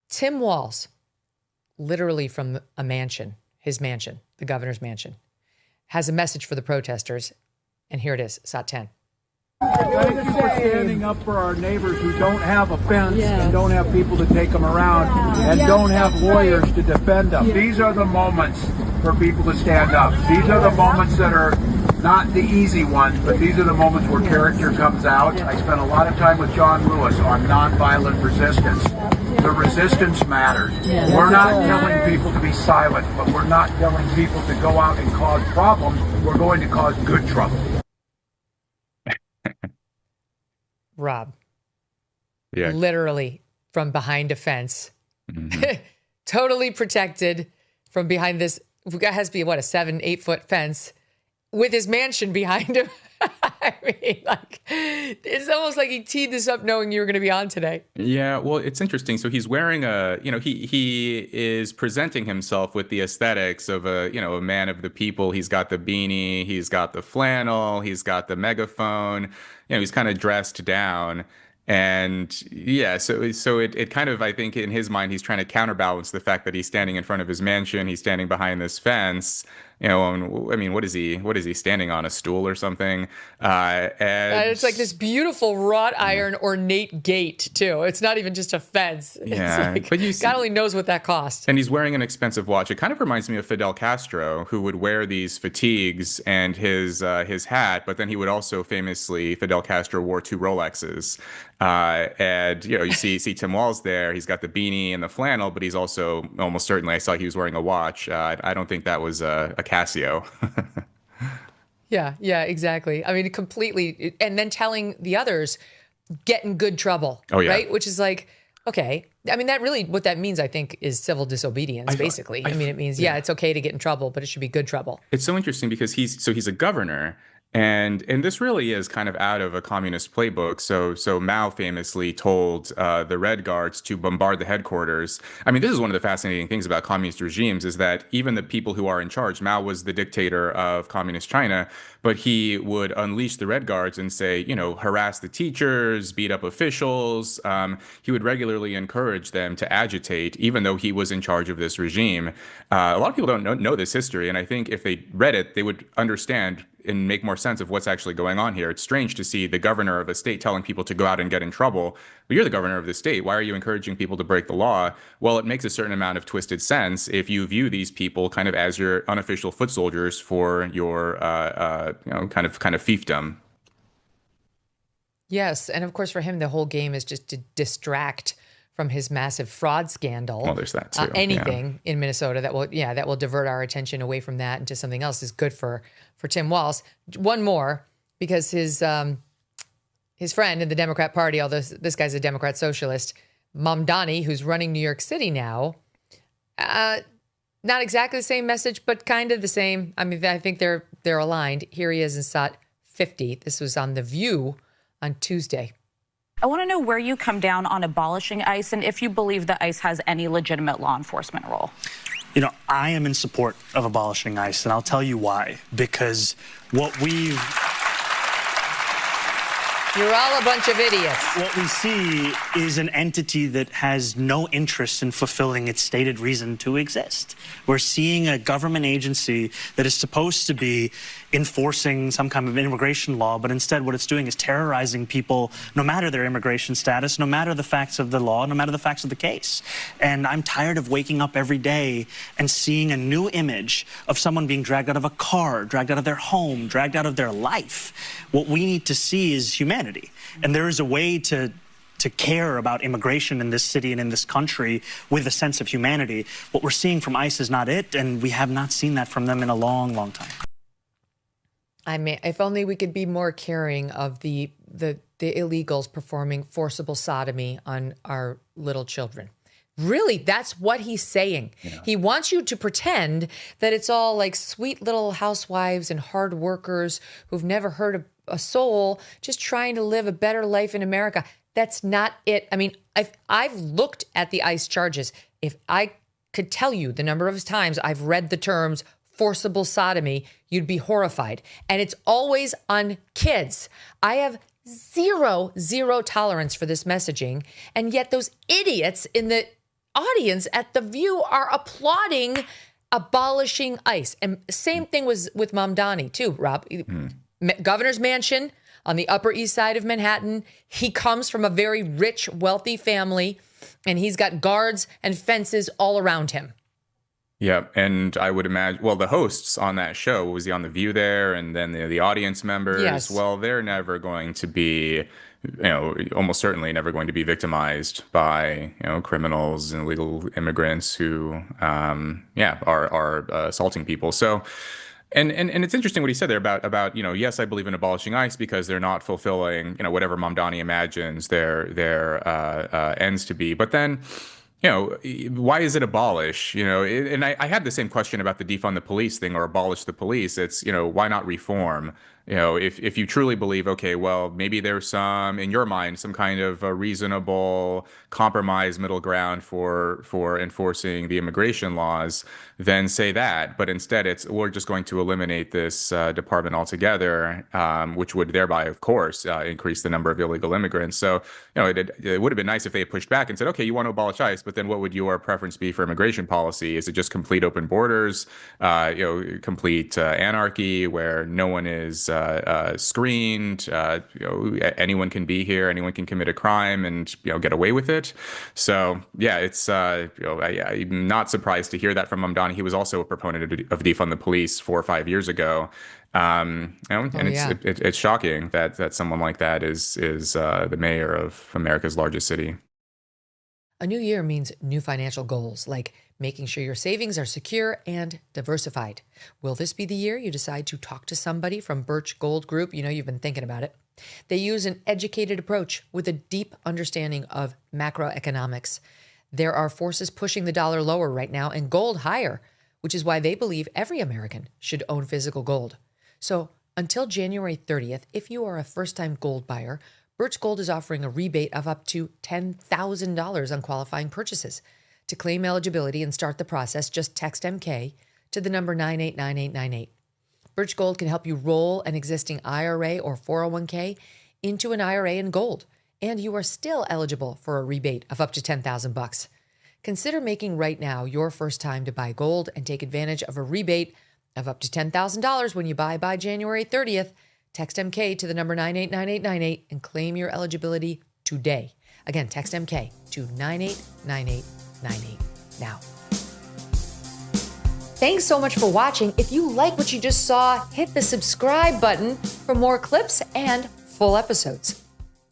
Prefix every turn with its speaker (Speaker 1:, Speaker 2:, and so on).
Speaker 1: Tim Walz, literally from a mansion, his mansion, the governor's mansion, has a message for the protesters. And here it is, SOT 10.
Speaker 2: Thank you for standing up for our neighbors who don't have a fence and don't have people to take them around and don't have lawyers to defend them. These are the moments for people to stand up. These are the moments that are not the easy ones, but these are the moments where character comes out. I spent a lot of time with John Lewis on nonviolent resistance. The resistance matters. We're not telling people to be silent, but we're not telling people to go out and cause problems. We're going to cause good trouble.
Speaker 1: Rob,
Speaker 3: yeah,
Speaker 1: literally from behind a fence, totally protected from behind this. It has to be, what, a 7-8 foot fence with his mansion behind him. I mean, like, it's almost like he teed this up knowing you were going to be on today.
Speaker 3: Yeah, well, it's interesting. So he's wearing he is presenting himself with the aesthetics of a man of the people. He's got the beanie, he's got the flannel, he's got the megaphone. He's kind of dressed down. And yeah, so it kind of, I think in his mind, he's trying to counterbalance the fact that he's standing in front of his mansion, he's standing behind this fence. And I mean, what is he standing on, a stool or something? And
Speaker 1: it's like this beautiful wrought iron ornate gate too. It's not even just a fence.
Speaker 3: Yeah,
Speaker 1: it's like,
Speaker 3: but
Speaker 1: God only knows what that cost.
Speaker 3: And he's wearing an expensive watch. It kind of reminds me of Fidel Castro, who would wear these fatigues and his hat, but then he would also famously, Fidel Castro wore 2 Rolexes. And you see Tim Walz there. He's got the beanie and the flannel, but he's also almost certainly, I saw he was wearing a watch. I don't think that was a Casio.
Speaker 1: Yeah, exactly. I mean, completely. And then telling the others, get in good trouble.
Speaker 3: Oh, yeah.
Speaker 1: Right? Which is like, okay. I mean, that really, what that means, I think, is civil disobedience, basically. I mean, it means, it's okay to get in trouble, but it should be good trouble.
Speaker 3: It's so interesting because he's a governor. And this really is kind of out of a communist playbook. So Mao famously told the Red Guards to bombard the headquarters. I mean, this is one of the fascinating things about communist regimes is that even the people who are in charge, Mao was the dictator of communist China, but he would unleash the Red Guards and say, harass the teachers, beat up officials. He would regularly encourage them to agitate, even though he was in charge of this regime. A lot of people don't know this history, and I think if they read it, they would understand and make more sense of what's actually going on here. It's strange to see the governor of a state telling people to go out and get in trouble. But you're the governor of the state. Why are you encouraging people to break the law? Well, it makes a certain amount of twisted sense if you view these people kind of as your unofficial foot soldiers for your kind of fiefdom.
Speaker 1: Yes, and of course for him the whole game is just to distract from his massive fraud scandal.
Speaker 3: Well, there's that too.
Speaker 1: Anything in Minnesota that will divert our attention away from that into something else is good for Tim Walz. One more, because his friend in the Democrat Party, although this guy's a Democrat socialist, Mamdani, who's running New York City now, not exactly the same message, but kind of the same. I mean, I think they're aligned. Here he is in SOT 50. This was on The View on Tuesday.
Speaker 4: I want to know where you come down on abolishing ICE and if you believe that ICE has any legitimate law enforcement role.
Speaker 5: I am in support of abolishing ICE, and I'll tell you why. Because what we've...
Speaker 1: You're all a bunch of idiots.
Speaker 5: What we see is an entity that has no interest in fulfilling its stated reason to exist. We're seeing a government agency that is supposed to be enforcing some kind of immigration law, but instead what it's doing is terrorizing people no matter their immigration status, no matter the facts of the law, no matter the facts of the case. And I'm tired of waking up every day and seeing a new image of someone being dragged out of a car, dragged out of their home, dragged out of their life. What we need to see is humanity. And there is a way to care about immigration in this city and in this country with a sense of humanity. What we're seeing from ICE is not it, and we have not seen that from them in a long, long time.
Speaker 1: I mean, if only we could be more caring of the illegals performing forcible sodomy on our little children. Really, that's what he's saying. Yeah. He wants you to pretend that it's all like sweet little housewives and hard workers who've never hurt a soul, just trying to live a better life in America. That's not it. I mean, I've looked at the ICE charges. If I could tell you the number of times I've read the terms forcible sodomy, you'd be horrified. And it's always on kids. I have zero tolerance for this messaging. And yet those idiots in the audience at The View are applauding abolishing ICE. And same thing was with Mamdani too, Rob. Governor's mansion on the Upper East Side of Manhattan. He comes from a very rich, wealthy family, and he's got guards and fences all around him.
Speaker 3: Yeah, and I would imagine, well, the hosts on that show, was he on The View there? And then the audience members,
Speaker 1: Yes.
Speaker 3: well, they're never going to be, almost certainly never going to be victimized by, criminals and illegal immigrants who, are assaulting people. So, and it's interesting what he said there about yes, I believe in abolishing ICE because they're not fulfilling, whatever Mamdani imagines their ends to be. But then, why is it abolish? And I had the same question about the defund the police thing or abolish the police. It's, why not reform? If you truly believe, okay, well, maybe there's some, in your mind, some kind of a reasonable compromise middle ground for enforcing the immigration laws, then say that. But instead, we're just going to eliminate this department altogether, which would thereby, of course, increase the number of illegal immigrants. So, it would have been nice if they had pushed back and said, okay, you want to abolish ICE, but then what would your preference be for immigration policy? Is it just complete open borders, complete anarchy where no one is screened, anyone can be here, anyone can commit a crime and get away with it? So yeah, it's I'm not surprised to hear that from Mamdani. He was also a proponent of defund the police 4 or 5 years ago. It's shocking that someone like that is the mayor of America's largest city.
Speaker 1: A new year means new financial goals, like making sure your savings are secure and diversified. Will this be the year you decide to talk to somebody from Birch Gold Group? You've been thinking about it. They use an educated approach with a deep understanding of macroeconomics. There are forces pushing the dollar lower right now and gold higher, which is why they believe every American should own physical gold. So until January 30th, if you are a first-time gold buyer, Birch Gold is offering a rebate of up to $10,000 on qualifying purchases. To claim eligibility and start the process, just text MK to the number 989898. Birch Gold can help you roll an existing IRA or 401k into an IRA in gold, and you are still eligible for a rebate of up to $10,000. Consider making right now your first time to buy gold and take advantage of a rebate of up to $10,000 when you buy by January 30th. Text MK to the number 989898 and claim your eligibility today. Again, text MK to 989898 now. Thanks so much for watching. If you like what you just saw, hit the subscribe button for more clips and full episodes.